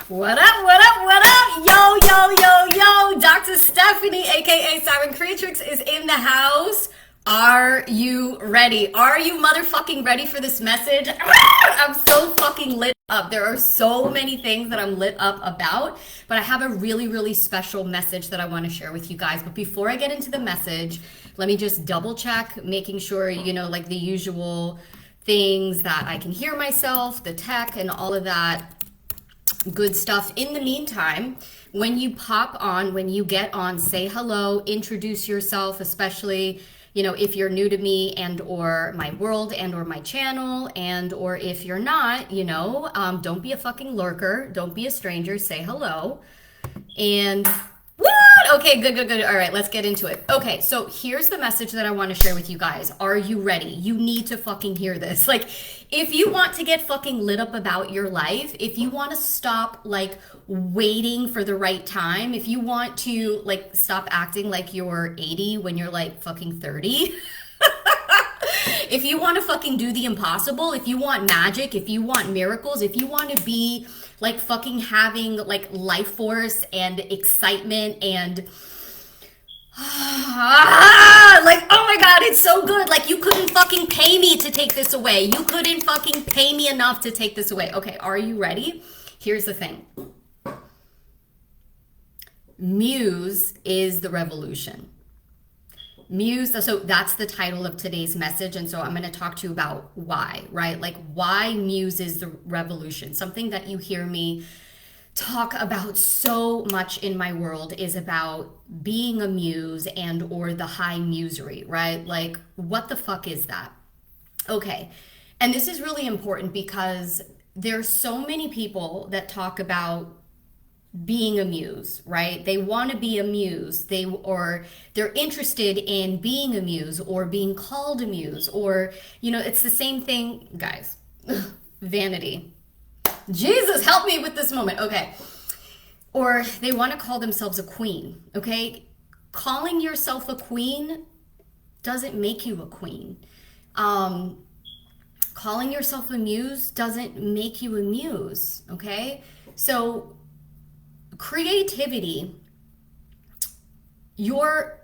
What up, what up, what up? Yo, yo, yo, yo. Dr. Stephanie, aka Siren Creatrix, is in the house. Are you ready? Are you motherfucking ready for this message? I'm so fucking lit up. There are so many things that I'm lit up about, but I have a really, really special message that I want to share with you guys. But before I get into the message, let me just double check, making sure, like the usual things that I can hear myself, the tech, and all of that good stuff. In the meantime, when you pop on, when you get on, say hello, introduce yourself, especially if you're new to me and or my world and or my channel, and or if you're not, don't be a fucking lurker, don't be a stranger, say hello. And what? Okay, good. All right, let's get into it. Okay, so here's the message that I want to share with you guys. Are you ready? You need to fucking hear this. Like, if you want to get fucking lit up about your life, if you want to stop waiting for the right time, if you want to stop acting like you're 80 when you're fucking 30, if you want to fucking do the impossible, if you want magic, if you want miracles, if you want to be fucking having life force and excitement and oh my god, it's so good. You couldn't fucking pay me to take this away. You couldn't fucking pay me enough to take this away. Okay, are you ready? Here's the thing. Muse is the revolution. Muse, so that's the title of today's message, and so I'm going to talk to you about why, right? Why Muse is the revolution. Something that you hear me talk about so much in my world is about being a muse and or the high musery, right? What the fuck is that? Okay, and this is really important because there's so many people that talk about being a muse, right? They want to be a muse, they're interested in being a muse or being called a muse, or it's the same thing, guys. Vanity. Jesus, help me with this moment. Okay. Or they want to call themselves a queen. Okay. Calling yourself a queen doesn't make you a queen. Calling yourself a muse doesn't make you a muse. Okay. So creativity,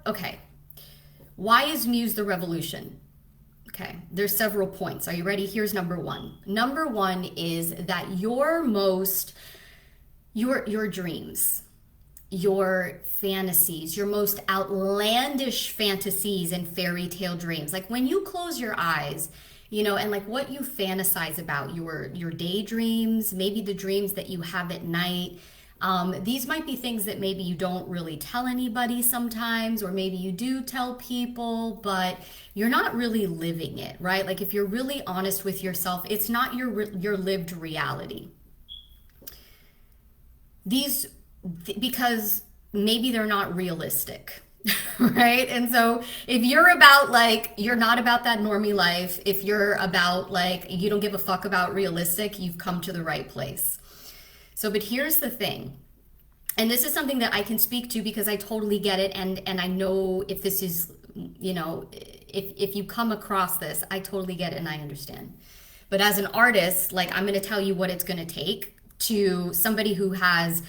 okay. Why is Muse the revolution? Okay, there's several points. Are you ready? Here's number one. Number one is that your dreams, your fantasies, your most outlandish fantasies and fairy tale dreams, when you close your eyes, and what you fantasize about, your daydreams, maybe the dreams that you have at night. These might be things that maybe you don't really tell anybody sometimes, or maybe you do tell people, but you're not really living it, right? If you're really honest with yourself, it's not your lived reality. Because maybe they're not realistic, right? And so if you're about you're not about that normie life, if you're about you don't give a fuck about realistic, you've come to the right place. So, but here's the thing, and this is something that I can speak to because I totally get it, and I know if this is, if you come across this, I totally get it and I understand. But as an artist, I'm going to tell you what it's going to take to somebody who has,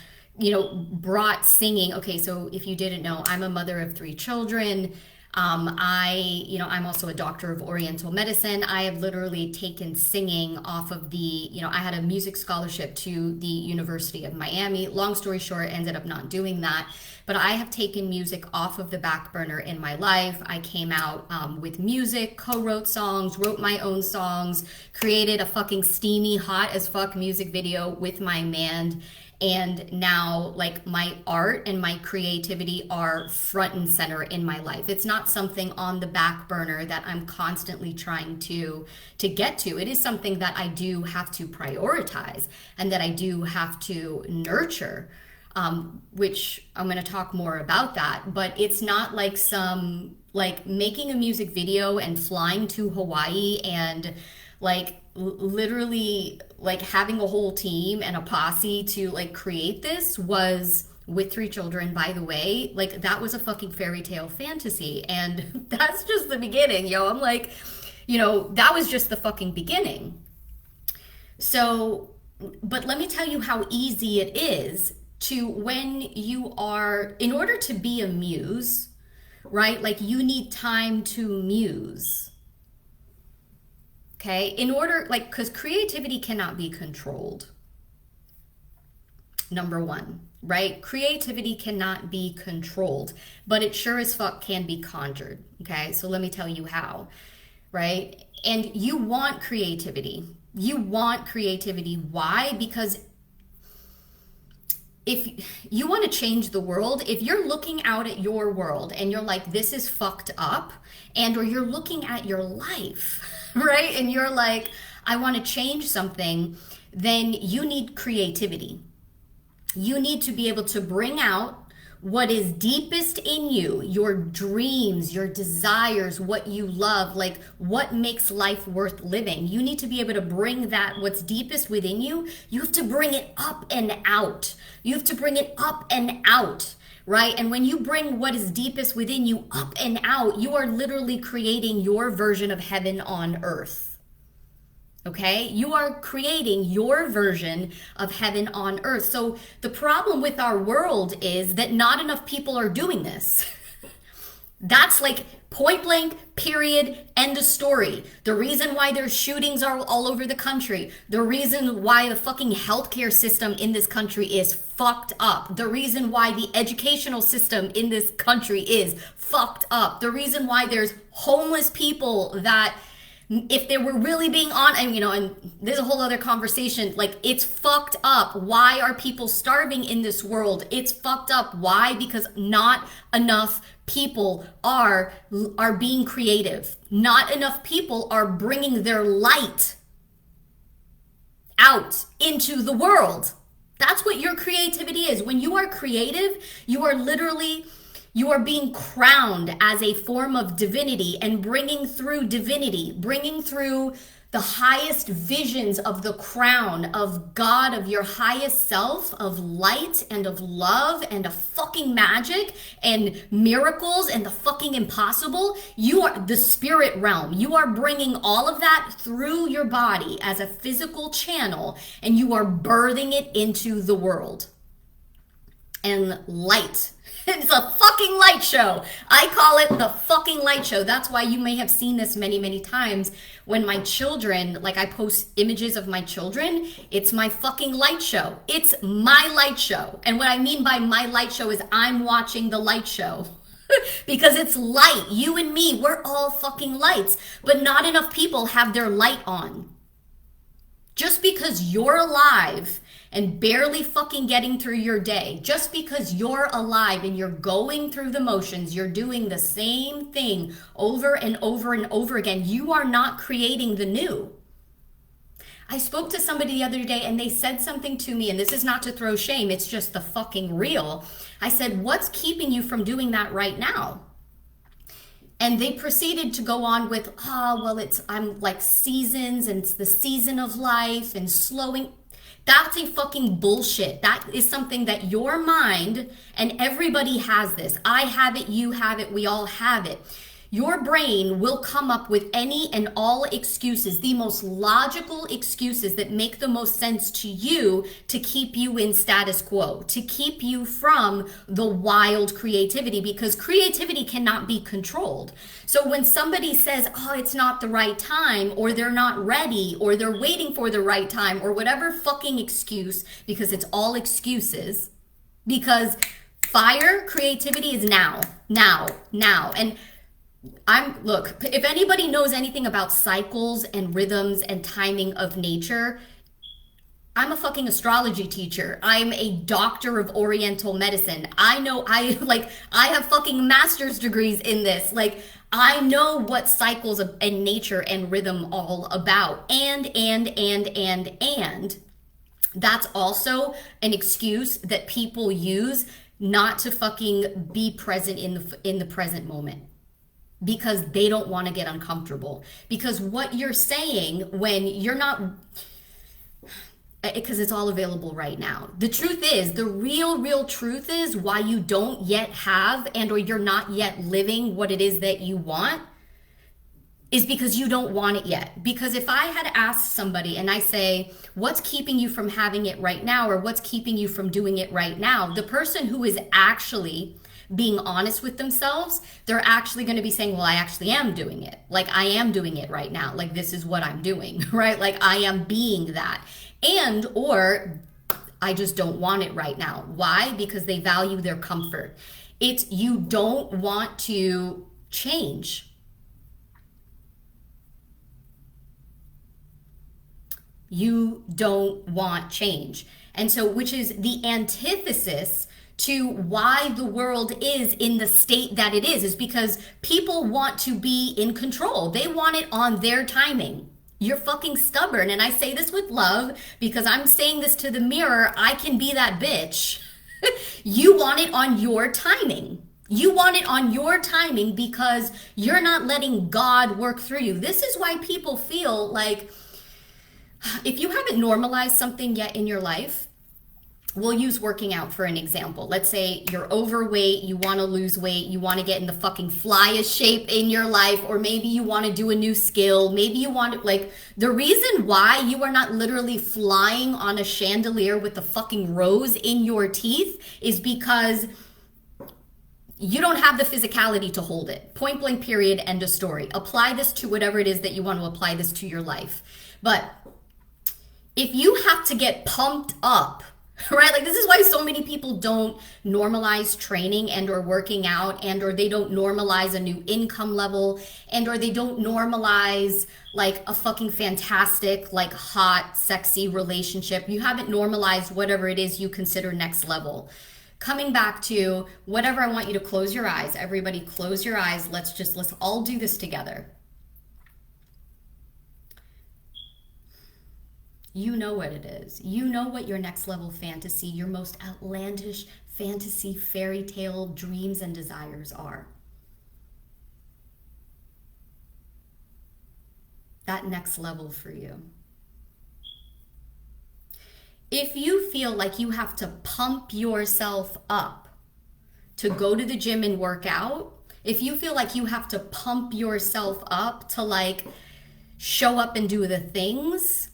brought singing. Okay, so if you didn't know, I'm a mother of 3 children. I'm also a doctor of Oriental medicine. I have literally taken singing off of I had a music scholarship to the University of Miami. Long story short, ended up not doing that. But I have taken music off of the back burner in my life. I came out with music, co-wrote songs, wrote my own songs, created a fucking steamy, hot as fuck music video with my man. And now my art and my creativity are front and center in my life. It's not something on the back burner that I'm constantly trying to get to. It is something that I do have to prioritize and that I do have to nurture, which I'm going to talk more about that. But it's not making a music video and flying to Hawaii and literally having a whole team and a posse to create this was with 3 children, by the way. That was a fucking fairy tale fantasy, and that's just the beginning, yo. I'm that was just the fucking beginning. So But let me tell you how easy it is to, when you are, in order to be a muse, right? Like, you need time to muse. Okay? In order, like, because creativity cannot be controlled. Number one, right? Creativity cannot be controlled, but it sure as fuck can be conjured. Okay? So let me tell you how, right? And you want creativity. You want creativity. Why? Because if you want to change the world, if you're looking out at your world and you're like, this is fucked up, and or you're looking at your life, right? And you're like, I want to change something, then you need creativity. You need to be able to bring out what is deepest in you, your dreams, your desires, what you love, like what makes life worth living. You need to be able to bring that, what's deepest within you, you have to bring it up and out. You have to bring it up and out, right? And when you bring what is deepest within you up and out, you are literally creating your version of heaven on earth. Okay, you are creating your version of heaven on earth. So the problem with our world is that not enough people are doing this. That's like point blank, period, end of story. The reason why there's shootings are all over the country. The reason why the fucking healthcare system in this country is fucked up. The reason why the educational system in this country is fucked up. The reason why there's homeless people that, if they were really being on, and and there's a whole other conversation, like, it's fucked up. Why are people starving in this world? It's fucked up. Why? Because not enough people are being creative. Not enough people are bringing their light out into the world. That's what your creativity is. When you are creative, you are literally, you are being crowned as a form of divinity and bringing through divinity, bringing through the highest visions of the crown of God, of your highest self, of light and of love and of fucking magic and miracles and the fucking impossible. You are the spirit realm. You are bringing all of that through your body as a physical channel, and you are birthing it into the world. And light. It's a fucking light show. I call it the fucking light show. That's why you may have seen this many, many times when my children, like, I post images of my children. It's my fucking light show. It's my light show. And what I mean by my light show is I'm watching the light show. Because it's light. You and me, we're all fucking lights. But not enough people have their light on. Just because you're alive and barely fucking getting through your day, just because you're alive and you're going through the motions, you're doing the same thing over and over and over again, you are not creating the new. I spoke to somebody the other day and they said something to me, and this is not to throw shame, it's just the fucking real. I said, what's keeping you from doing that right now? And they proceeded to go on with, I'm like seasons, and it's the season of life and slowing. That's a fucking bullshit. That is something that your mind, and everybody has this. I have it, you have it, we all have it. Your brain will come up with any and all excuses, the most logical excuses that make the most sense to you to keep you in status quo, to keep you from the wild creativity, because creativity cannot be controlled. So when somebody says, oh, it's not the right time, or they're not ready, or they're waiting for the right time, or whatever fucking excuse, because it's all excuses, because creativity is now. And look, if anybody knows anything about cycles and rhythms and timing of nature, I'm a fucking astrology teacher. I'm a doctor of Oriental medicine. I have fucking master's degrees in this. Like, I know what cycles and nature and rhythm all about. And that's also an excuse that people use not to fucking be present in the present moment. Because they don't want to get uncomfortable. Because what you're saying when you're not, because it's all available right now. The truth is, the real truth is why you don't yet have or you're not yet living what it is that you want is because you don't want it yet. Because if I had asked somebody and I say, what's keeping you from having it right now, or what's keeping you from doing it right now, the person who is actually being honest with themselves, they're actually going to be saying, well, I actually am doing it. Like, I am doing it right now. Like, this is what I'm doing, right? Like, I am being that. And, or I just don't want it right now. Why? Because they value their comfort. It's, you don't want to change. You don't want change. And so, which is the antithesis to why the world is in the state that it is because people want to be in control. They want it on their timing. You're fucking stubborn. And I say this with love because I'm saying this to the mirror. I can be that bitch. You want it on your timing. You want it on your timing because you're not letting God work through you. This is why people feel like if you haven't normalized something yet in your life, we'll use working out for an example. Let's say you're overweight, you want to lose weight, you want to get in the fucking flyest shape in your life, or maybe you want to do a new skill. Maybe you want to, like, the reason why you are not literally flying on a chandelier with the fucking rose in your teeth is because you don't have the physicality to hold it. Point blank, period, end of story. Apply this to whatever it is that you want to apply this to your life. But if you have to get pumped up, right? Like, this is why so many people don't normalize training and or working out and or they don't normalize a new income level and or they don't normalize like a fucking fantastic, like hot, sexy relationship. You haven't normalized whatever it is you consider next level. Coming back to whatever, I want you to close your eyes. Everybody close your eyes. Let's all do this together. You know what it is. You know what your next level fantasy, your most outlandish fantasy, fairy tale dreams and desires are. That next level for you. If you feel like you have to pump yourself up to go to the gym and work out, if you feel like you have to pump yourself up to like show up and do the things,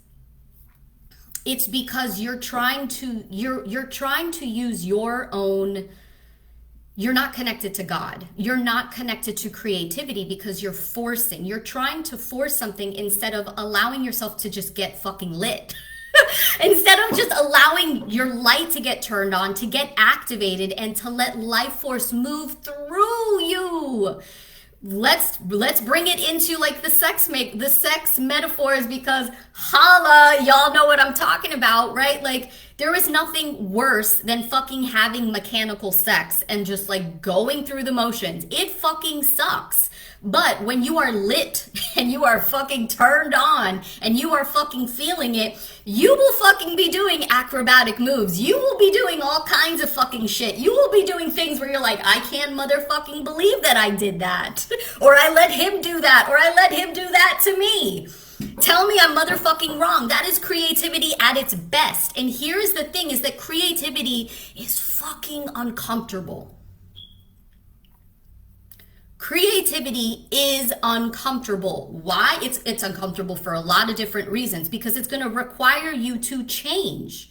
it's because you're trying to use your own, you're not connected to God. You're not connected to creativity because you're trying to force something instead of allowing yourself to just get fucking lit. Instead of just allowing your light to get turned on, to get activated and to let life force move through you. Let's bring it into like the sex metaphors because holla, y'all know what I'm talking about, right? Like, there is nothing worse than fucking having mechanical sex and just like going through the motions. It fucking sucks. But when you are lit and you are fucking turned on and you are fucking feeling it, you will fucking be doing acrobatic moves. You will be doing all kinds of fucking shit. You will be doing things where you're like, I can't motherfucking believe that I did that. Or I let him do that. Or I let him do that to me. Tell me I'm motherfucking wrong. That is creativity at its best. And here's the thing is that creativity is fucking uncomfortable. Creativity is uncomfortable. Why? It's uncomfortable for a lot of different reasons because it's going to require you to change.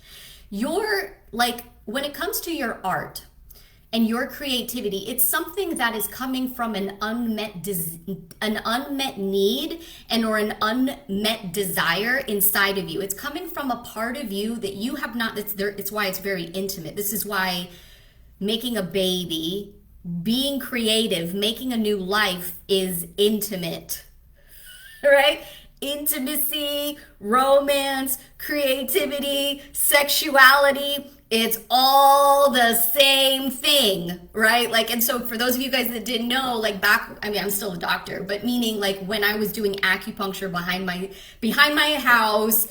When it comes to your art and your creativity, it's something that is coming from an unmet need and or an unmet desire inside of you. It's coming from a part of you that you have not, it's why it's very intimate. This is why making a baby, being creative, making a new life is intimate, right? Intimacy, romance, creativity, sexuality, it's all the same thing, right? Like, and so for those of you guys that didn't know, like I'm still a doctor, but meaning like when I was doing acupuncture behind my house,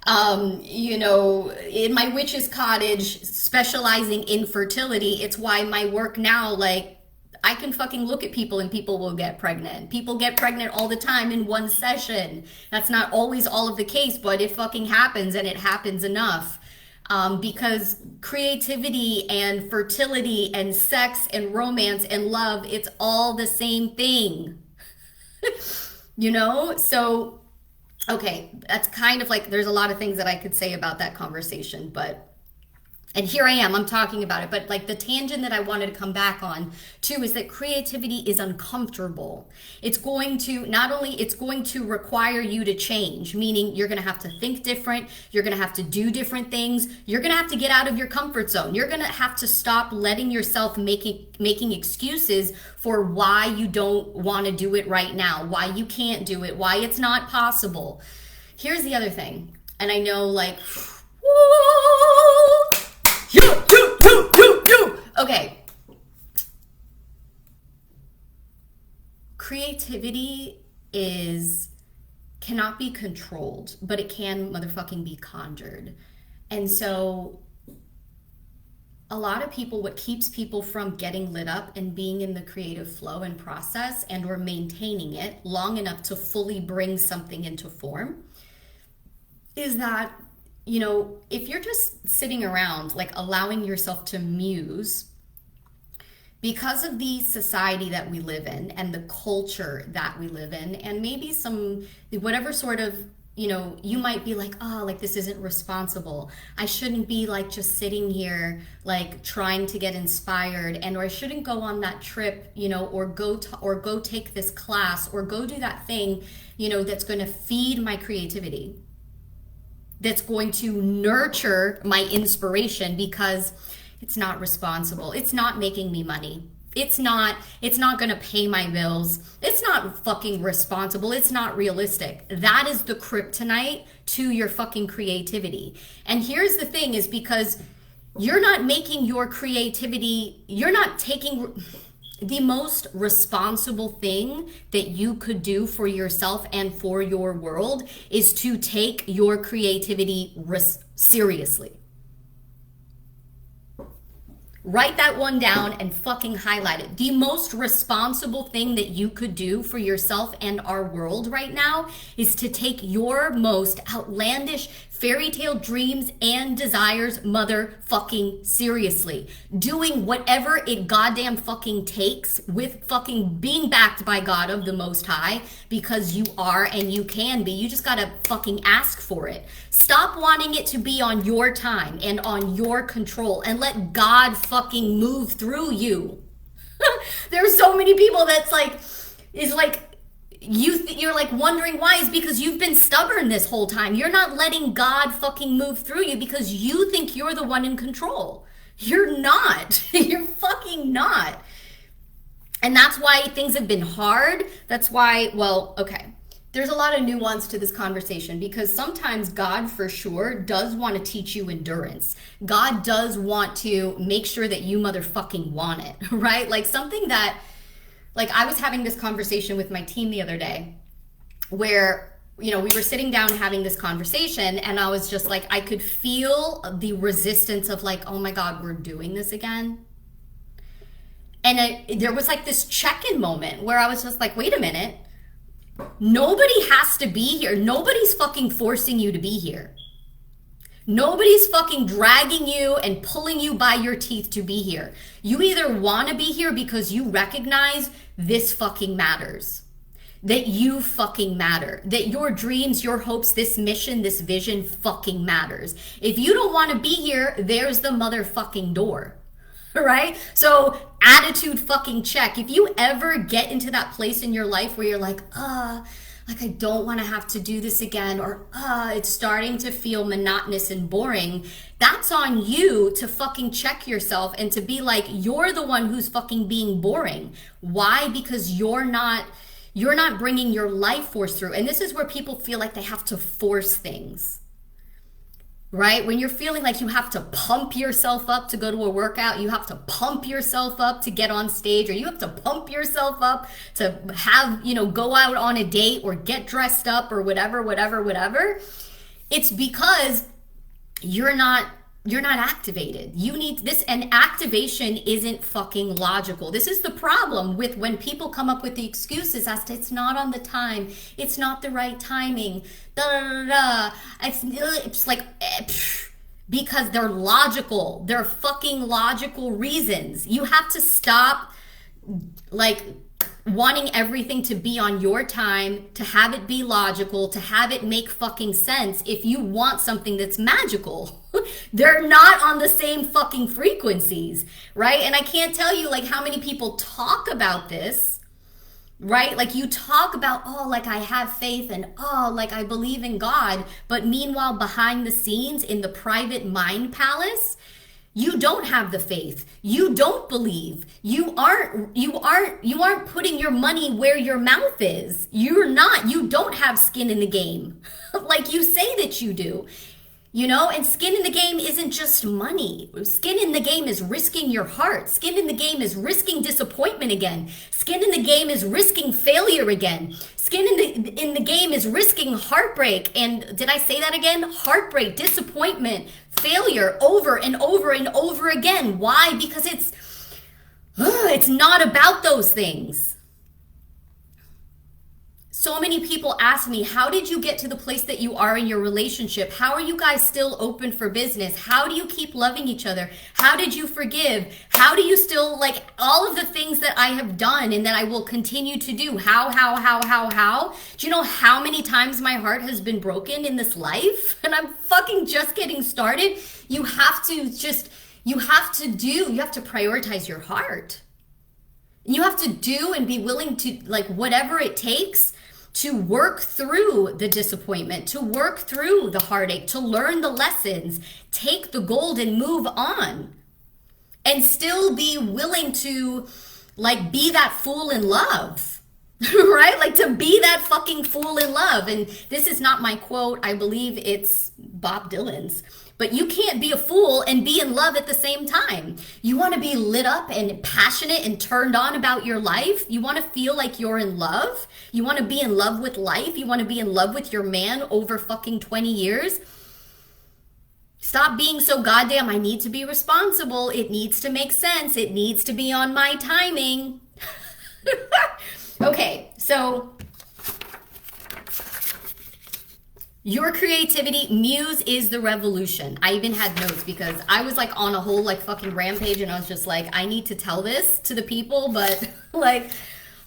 in my witch's cottage, specializing in fertility, it's why my work now, like, I can fucking look at people and people will get pregnant. People get pregnant all the time in one session. That's not always all of the case, but it fucking happens and it happens enough. Because creativity and fertility and sex and romance and love, it's all the same thing. you know? So, okay, that's kind of like, there's a lot of things that I could say about that conversation, but and here I am, I'm talking about it, but like the tangent that I wanted to come back on too is that creativity is uncomfortable. It's going to, not only it's going to require you to change, meaning you're going to have to think different, you're going to have to do different things, you're going to have to get out of your comfort zone. You're going to have to stop letting yourself making excuses for why you don't want to do it right now, why you can't do it, why it's not possible. Here's the other thing, and I know like woo, you. Okay. Creativity cannot be controlled, but it can motherfucking be conjured. And so a lot of people, what keeps people from getting lit up and being in the creative flow and process and or maintaining it long enough to fully bring something into form is that, you know, if you're just sitting around, like allowing yourself to muse, because of the society that we live in and the culture that we live in, and maybe some, whatever sort of, you know, you might be like, oh, like this isn't responsible. I shouldn't be like just sitting here, like trying to get inspired, and or I shouldn't go on that trip, you know, or go take this class, or go do that thing, you know, that's going to feed my creativity, that's going to nurture my inspiration, because it's not responsible. It's not making me money. It's not going to pay my bills. It's not fucking responsible. It's not realistic. That is the kryptonite to your fucking creativity. And here's the thing, is because you're not making your creativity, you're not taking the most responsible thing that you could do for yourself and for your world is to take your creativity seriously. Write that one down and fucking highlight it. The most responsible thing that you could do for yourself and our world right now is to take your most outlandish fairy tale dreams and desires motherfucking seriously. Doing whatever it goddamn fucking takes, with fucking being backed by God of the Most High, because you are and you can be. You just gotta fucking ask for it. Stop wanting it to be on your time and on your control, and let God fucking move through you. There's so many people that's like, is like, you're like wondering why, is because you've been stubborn this whole time. You're not letting God fucking move through you because you think you're the one in control. You're not. You're fucking not. And that's why things have been hard. That's why, well, okay. There's a lot of nuance to this conversation, because sometimes God for sure does want to teach you endurance. God does want to make sure that you motherfucking want it, right? Like something that, like I was having this conversation with my team the other day where, you know, we were sitting down having this conversation, and I was just like, I could feel the resistance of like, oh my God, we're doing this again. And there was like this check-in moment where I was just like, wait a minute. Nobody has to be here. Nobody's fucking forcing you to be here. Nobody's fucking dragging you and pulling you by your teeth to be here. You either want to be here because you recognize this fucking matters. That you fucking matter. That your dreams, your hopes, this mission, this vision fucking matters. If you don't want to be here, there's the motherfucking door. Right? So attitude fucking check. If you ever get into that place in your life where you're like I don't want to have to do this again, or it's starting to feel monotonous and boring, that's on you to fucking check yourself and to be like, you're the one who's fucking being boring. Why? Because you're not bringing your life force through. And this is where people feel like they have to force things. Right? When you're feeling like you have to pump yourself up to go to a workout, you have to pump yourself up to get on stage, or you have to pump yourself up to have, you know, go out on a date or get dressed up or whatever. It's because you're not activated. You need this, and activation isn't fucking logical. This is the problem with when people come up with the excuses as to it's not on the time, it's not the right timing, It's like, because they're logical. They're fucking logical reasons. You have to stop like wanting everything to be on your time, to have it be logical, to have it make fucking sense if you want something that's magical. They're not on the same fucking frequencies, right? And I can't tell you like how many people talk about this, right? Like you talk about, oh, like I have faith and oh, like I believe in God. But meanwhile, behind the scenes in the private mind palace, you don't have the faith. You don't believe. You aren't putting your money where your mouth is. You don't have skin in the game. Like you say that you do. And skin in the game isn't just money. Skin in the game is risking your heart. Skin in the game is risking disappointment again. Skin in the game is risking failure again. Skin in the game is risking heartbreak. And did I say that again? Heartbreak, disappointment, failure over and over and over again. Why? Because it's not about those things. So many people ask me, how did you get to the place that you are in your relationship? How are you guys still open for business? How do you keep loving each other? How did you forgive? How do you still, like, all of the things that I have done and that I will continue to do? How? Do you know how many times my heart has been broken in this life? And I'm fucking just getting started. You have to prioritize your heart. You have to do and be willing to, like, whatever it takes to work through the disappointment, to work through the heartache, to learn the lessons, take the gold and move on. And still be willing to, like, be that fool in love, right? Like to be that fucking fool in love. And this is not my quote. I believe it's Bob Dylan's. But you can't be a fool and be in love at the same time. You want to be lit up and passionate and turned on about your life. You want to feel like you're in love. You want to be in love with life. You want to be in love with your man over fucking 20 years. Stop being so goddamn, I need to be responsible. It needs to make sense. It needs to be on my timing. Okay, so your creativity, Muse is the revolution. I even had notes because I was like on a whole like fucking rampage and I was just like, I need to tell this to the people, but like,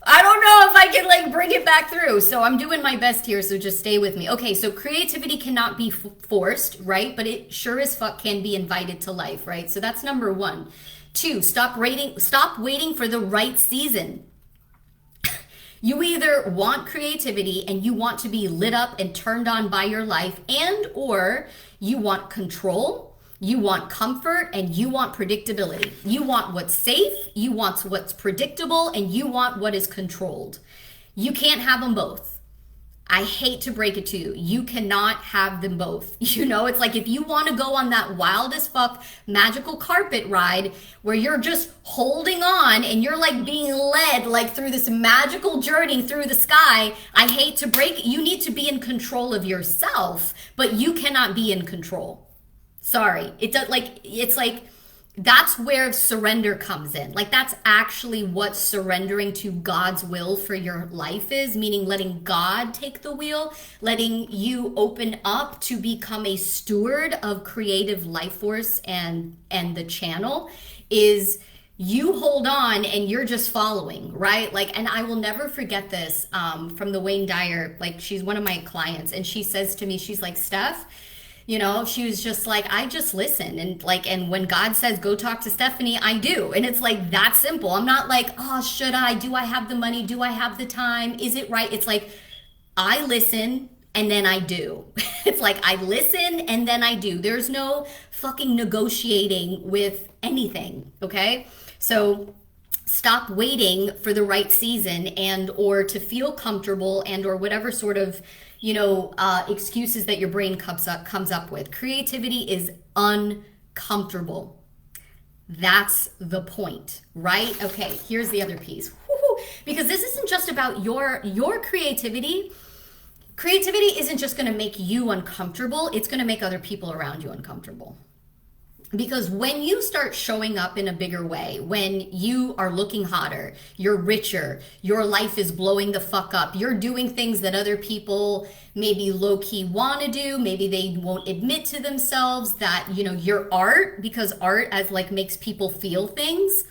I don't know if I can like bring it back through. So I'm doing my best here, so just stay with me. Okay, so creativity cannot be forced, right? But it sure as fuck can be invited to life, right? So that's number 1. 2, stop waiting for the right season. You either want creativity and you want to be lit up and turned on by your life, and or you want control, you want comfort, and you want predictability. You want what's safe, you want what's predictable, and you want what is controlled. You can't have them both. I hate to break it to you. You cannot have them both. It's like if you want to go on that wild as fuck magical carpet ride where you're just holding on and you're like being led like through this magical journey through the sky, I hate to break it. You need to be in control of yourself, but you cannot be in control. Sorry. It's like that's where surrender comes in. Like that's actually what surrendering to God's will for your life is, meaning letting God take the wheel, letting you open up to become a steward of creative life force and the channel is you hold on and you're just following, right? Like, and I will never forget this from the Wayne Dyer, like she's one of my clients and she says to me, she's like, Steph, she was just like, I just listen. And when God says, go talk to Stephanie, I do. And it's like that simple. I'm not like, oh, should I? Do I have the money? Do I have the time? Is it right? It's like, I listen and then I do. It's like, I listen and then I do. There's no fucking negotiating with anything. Okay. So stop waiting for the right season and or to feel comfortable and or whatever sort of excuses that your brain comes up with. Creativity is uncomfortable. That's the point, right? Okay, here's the other piece. Woo-hoo. Because this isn't just about your creativity. Creativity isn't just going to make you uncomfortable. It's going to make other people around you uncomfortable. Because when you start showing up in a bigger way, when you are looking hotter, you're richer, your life is blowing the fuck up, you're doing things that other people maybe low-key want to do, maybe they won't admit to themselves that, your art, because art as like makes people feel things,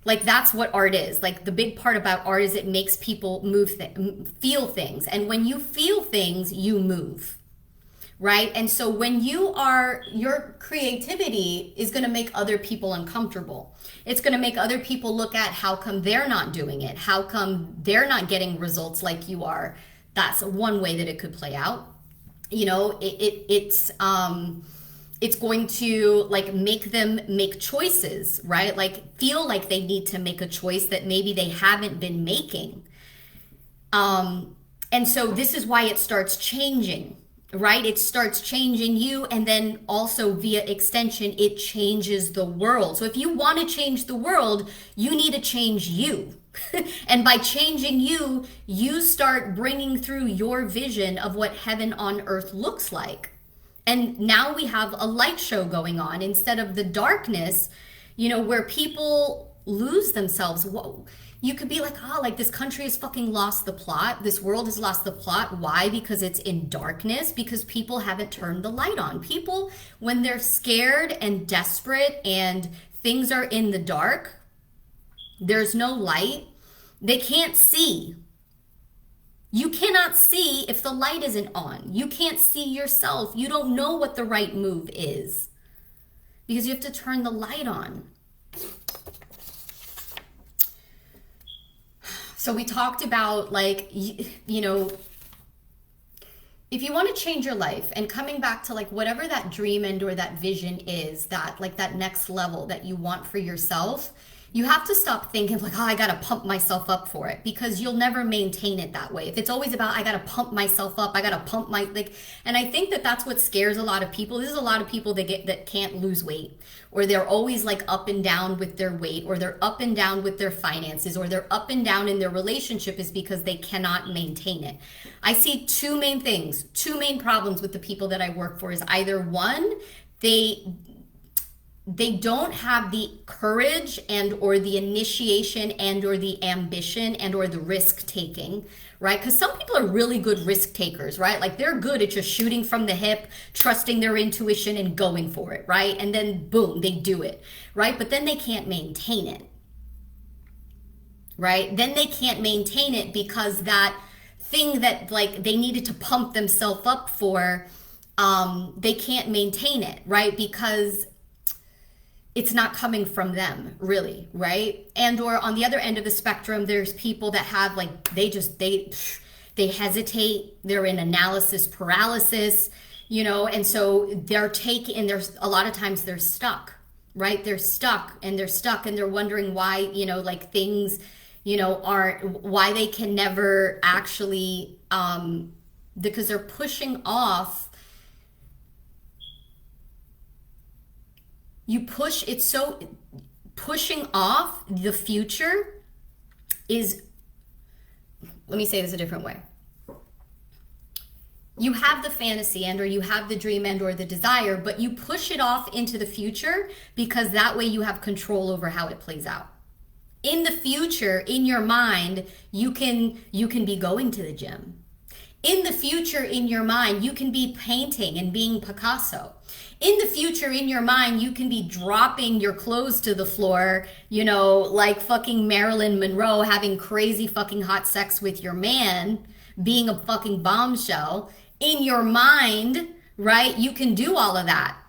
Like that's what art is. Like the big part about art is it makes people feel things. And when you feel things, you move. Right? And so when your creativity is going to make other people uncomfortable. It's going to make other people look at how come they're not doing it? How come they're not getting results like you are? That's one way that it could play out. You know, it's going to like make them make choices, right? Like feel like they need to make a choice that maybe they haven't been making. And so this is why it starts changing, right? It starts changing you, and then also via extension, it changes the world. So if you want to change the world, you need to change you. And by changing you, you start bringing through your vision of what heaven on earth looks like. And now we have a light show going on instead of the darkness, you know, where people lose themselves. Whoa. You could be like, oh, like this country has fucking lost the plot. This world has lost the plot. Why? Because it's in darkness, because people haven't turned the light on. People, when they're scared and desperate and things are in the dark, there's no light, they can't see. You cannot see if the light isn't on. You can't see yourself. You don't know what the right move is because you have to turn the light on. So we talked about like, you know, if you want to change your life and coming back to like whatever that dream and or that vision is, that like that next level that you want for yourself, you have to stop thinking like, oh, I got to pump myself up for it, because you'll never maintain it that way. If it's always about, I got to pump myself up, I got to pump my, like, and I think that that's what scares a lot of people. This is a lot of people that can't lose weight, or they're always like up and down with their weight, or they're up and down with their finances, or they're up and down in their relationship, is because they cannot maintain it. I see two main things, two main problems with the people that I work for is either one, they don't have the courage and or the initiation and or the ambition and or the risk taking, right? Because some people are really good risk takers, right? Like they're good at just shooting from the hip, trusting their intuition and going for it, right? And then boom, they do it, right? But then they can't maintain it, right? Then they can't maintain it because that thing that like they needed to pump themselves up for, they can't maintain it, right? Because it's not coming from them, really, right? And or on the other end of the spectrum, there's people that have like, they hesitate, they're in analysis paralysis, you know, and so and there's a lot of times they're stuck, right? They're stuck and they're wondering why, you know, like things, you know, why they can never actually, because they're pushing off. Pushing off the future is, let me say this a different way. You have the fantasy and or you have the dream and or the desire, but you push it off into the future because that way you have control over how it plays out. In the future, in your mind, you can be going to the gym. In the future, in your mind, you can be painting and being Picasso. In the future, in your mind, you can be dropping your clothes to the floor, you know, like fucking Marilyn Monroe, having crazy fucking hot sex with your man, being a fucking bombshell. In your mind, right, you can do all of that.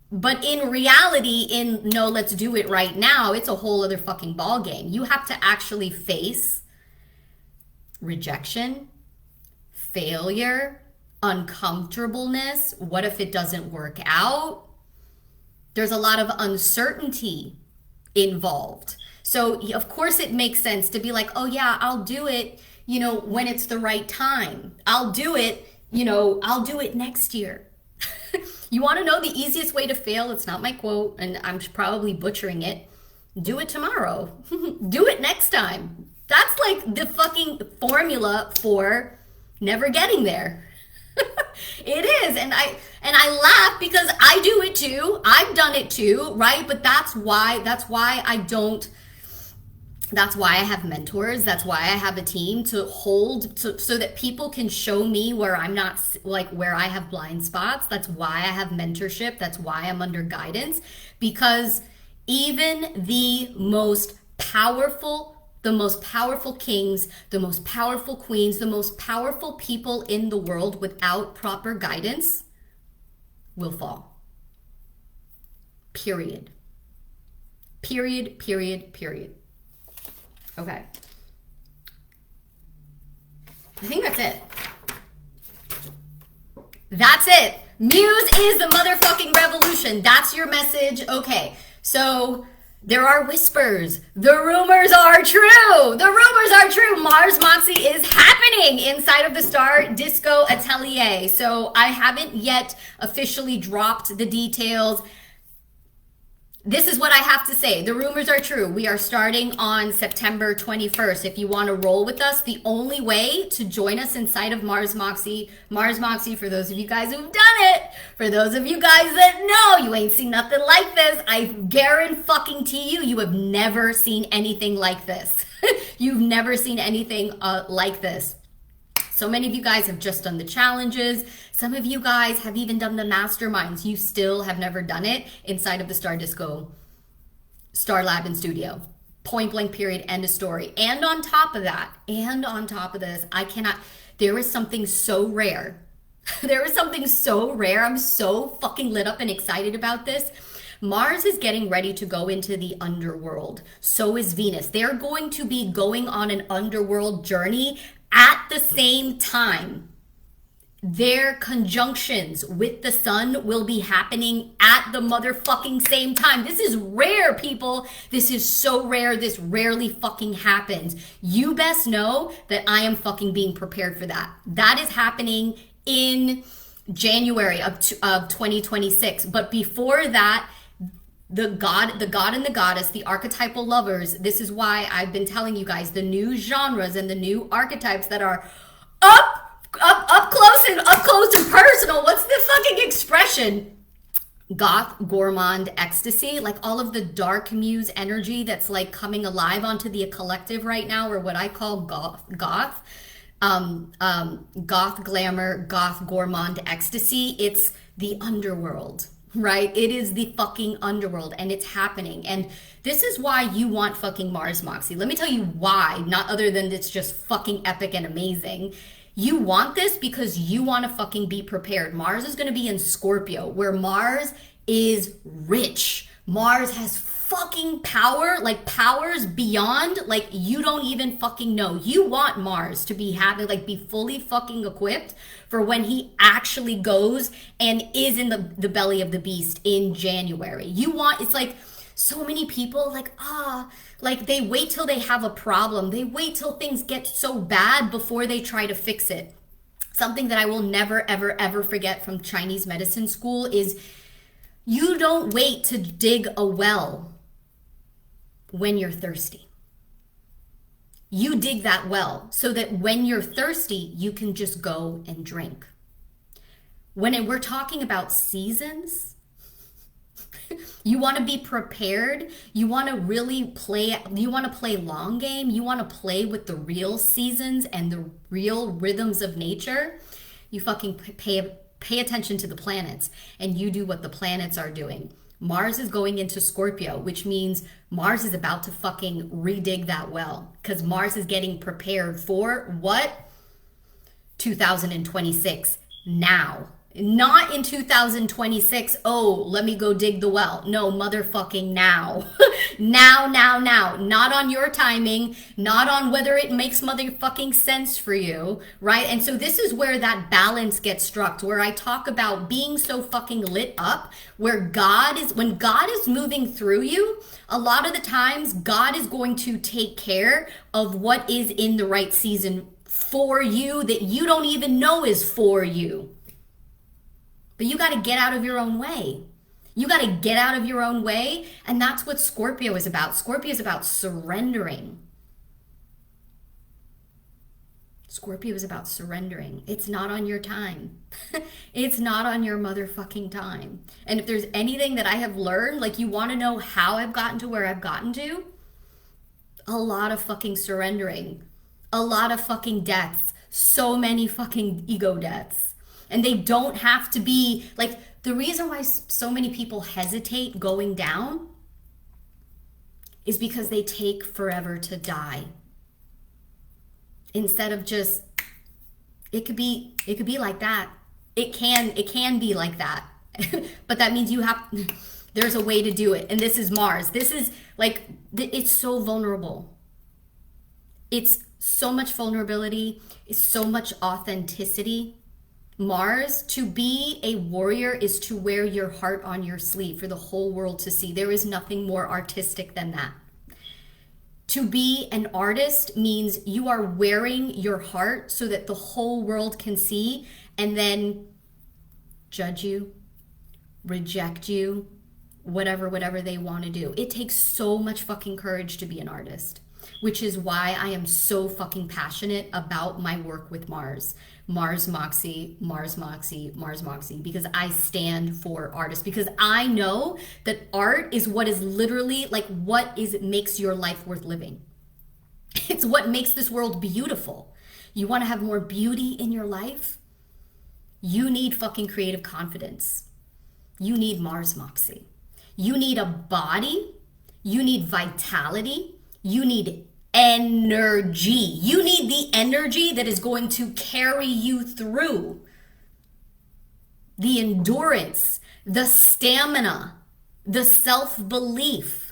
But in reality, no, let's do it right now, it's a whole other fucking ball game. You have to actually face rejection, failure, uncomfortableness. What if it doesn't work out? There's a lot of uncertainty involved. So of course it makes sense to be like, oh yeah, I'll do it, you know, when it's the right time. I'll do it, you know, I'll do it next year. You want to know the easiest way to fail? It's not my quote, and I'm probably butchering it. Do it tomorrow. Do it next time. That's like the fucking formula for never getting there. It is, and I laugh because I do it too. I've done it too, right? But that's why I have mentors. That's why I have a team to hold so that people can show me where I'm not, like where I have blind spots. That's why I have mentorship. That's why I'm under guidance, because even the most the most powerful kings, the most powerful queens, the most powerful people in the world without proper guidance will fall. Period. Period, period, period. Okay. I think that's it. That's it. Muse is the motherfucking revolution. That's your message. Okay. So there are whispers. The rumors are true. The rumors are true. Mars Moxie is happening inside of the Star Disco Atelier. So I haven't yet officially dropped the details. This is what I have to say. The rumors are true. We are starting on September 21st. If you want to roll with us, the only way to join us inside of Mars Moxie, for those of you guys who've done it, for those of you guys that know, you ain't seen nothing like this. I guarantee you have never seen anything like this. You've never seen anything like this. So many of you guys have just done the challenges. Some of you guys have even done the masterminds. You still have never done it inside of the Star Disco, Star Lab and Studio. Point blank period, end of story. And on top of that, and on top of this, there is something so rare. There is something so rare. I'm so fucking lit up and excited about this. Mars is getting ready to go into the underworld. So is Venus. They're going to be going on an underworld journey at the same time. Their conjunctions with the sun will be happening at the motherfucking same time. This is rare, people. This is so rare. This rarely fucking happens. You best know that I am fucking being prepared for that. That is happening in January of 2026. But before that, the god and the goddess, the archetypal lovers, this is why I've been telling you guys the new genres and the new archetypes that are up close and personal. What's the fucking expression? Goth, gourmand, ecstasy, like all of the dark muse energy that's like coming alive onto the collective right now, or what I call goth, goth glamour, goth gourmand ecstasy. It's the underworld. Right? It is the fucking underworld, and it's happening. And this is why you want fucking Mars Moxie. Let me tell you why, not other than it's just fucking epic and amazing. You want this because you want to fucking be prepared. Mars is going to be in Scorpio, where Mars is rich. Mars has fucking power, like powers beyond, like you don't even fucking know. You want Mars to be having, like, be fully fucking equipped for when he actually goes and is in the belly of the beast in January. You want, it's like so many people like they wait till they have a problem. They wait till things get so bad before they try to fix it. Something that I will never, ever, ever forget from Chinese medicine school is you don't wait to dig a well when you're thirsty. You dig that well so that when you're thirsty, you can just go and drink. When we're talking about seasons, you want to be prepared. You want to really play, you want to play long game. You want to play with the real seasons and the real rhythms of nature. You fucking pay attention to the planets, and you do what the planets are doing. Mars is going into Scorpio, which means Mars is about to fucking redig that well, because Mars is getting prepared for what? 2026 now. Not in 2026, oh, let me go dig the well. No, motherfucking now. Now. Not on your timing, not on whether it makes motherfucking sense for you, right? And so this is where that balance gets struck, where I talk about being so fucking lit up, where when God is moving through you, a lot of the times God is going to take care of what is in the right season for you that you don't even know is for you. But you got to get out of your own way. You got to get out of your own way. And that's what Scorpio is about. Scorpio is about surrendering. Scorpio is about surrendering. It's not on your time. It's not on your motherfucking time. And if there's anything that I have learned, like, you want to know how I've gotten to where I've gotten to, a lot of fucking surrendering. A lot of fucking deaths. So many fucking ego deaths. And they don't have to be, like, the reason why so many people hesitate going down is because they take forever to die. Instead of just, it could be like that. It can be like that. But that means there's a way to do it. And this is Mars. This is like, it's so vulnerable. It's so much vulnerability. It's so much authenticity. Mars, to be a warrior is to wear your heart on your sleeve for the whole world to see. There is nothing more artistic than that. To be an artist means you are wearing your heart so that the whole world can see and then judge you, reject you, whatever they want to do. It takes so much fucking courage to be an artist, which is why I am so fucking passionate about my work with Mars. Mars Moxie, Mars Moxie, Mars Moxie, because I stand for artists, because I know that art is what is literally like makes your life worth living. It's what makes this world beautiful. You want to have more beauty in your life? You need fucking creative confidence. You need Mars Moxie. You need a body. You need vitality. You need energy. You need the energy that is going to carry you through. The endurance, the stamina, the self-belief.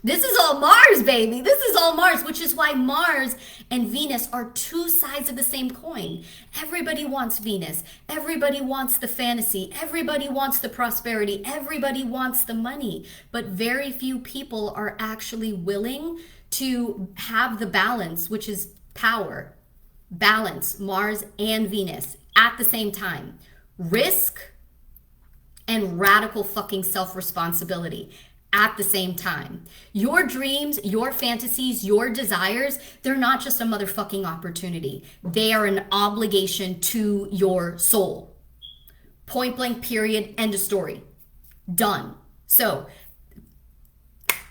This is all Mars, baby. This is all Mars, which is why Mars and Venus are two sides of the same coin. Everybody wants Venus. Everybody wants the fantasy. Everybody wants the prosperity. Everybody wants the money. But very few people are actually willing to have the balance, which is power. Balance, Mars and Venus at the same time. Risk and radical fucking self-responsibility at the same time. Your dreams, your fantasies, your desires, they're not just a motherfucking opportunity. They are an obligation to your soul. Point blank, period, end of story. Done. So,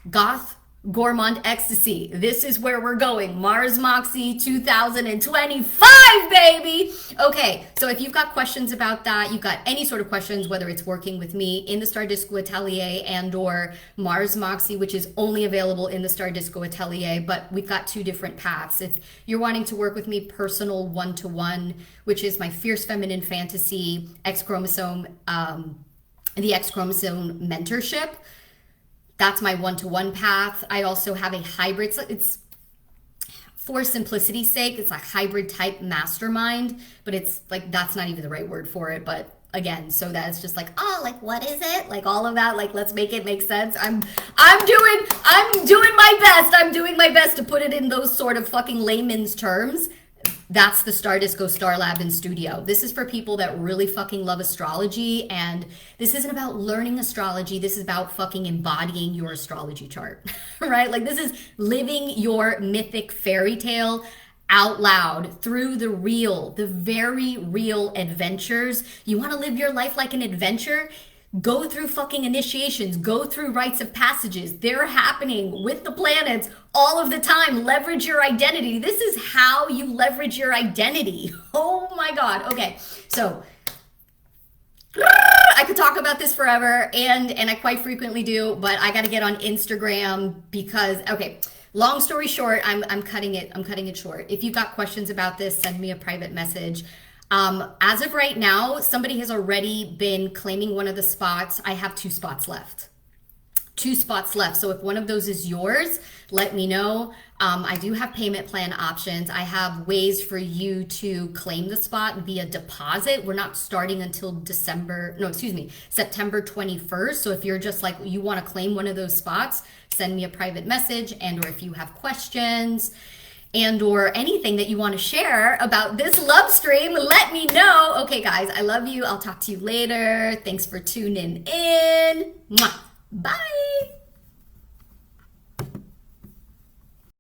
goth, gourmand ecstasy. This is where we're going. Mars Moxie 2025, baby. Okay, so if you've got questions about that, you've got any sort of questions, whether it's working with me in the Star Disco Atelier and or Mars Moxie, which is only available in the Star Disco Atelier, but we've got two different paths. If you're wanting to work with me personal one-to-one, which is my Fierce Feminine Fantasy X chromosome, the X chromosome mentorship, that's my one-to-one path. I also have a hybrid. It's for simplicity's sake, it's a hybrid type mastermind, but it's like, that's not even the right word for it. But again, so that's just like, oh, like, what is it? Like all of that, like, let's make it make sense. I'm doing my best. I'm doing my best to put it in those sort of fucking layman's terms. That's the Star Disco Star Lab and Studio. This is for people that really fucking love astrology, and this isn't about learning astrology. This is about fucking embodying your astrology chart, right? Like, this is living your mythic fairy tale out loud through the very real adventures. You want to live your life like an adventure? Go through fucking initiations, go through rites of passages. They're happening with the planets all of the time. Leverage your identity. This is how you leverage your identity. Oh my God. Okay, so I could talk about this forever, and I quite frequently do, but I got to get on Instagram because, okay, long story short, I'm cutting it short. If you've got questions about this, send me a private message. As of right now, somebody has already been claiming one of the spots. I have 2 spots left. 2 spots left. So if one of those is yours, let me know. I do have payment plan options. I have ways for you to claim the spot via deposit. We're not starting until September 21st. So if you're just like, you want to claim one of those spots, send me a private message, and or if you have questions and or anything that you want to share about this love stream, let me know. Okay, guys, I love you. I'll talk to you later. Thanks for tuning in. Mwah. Bye.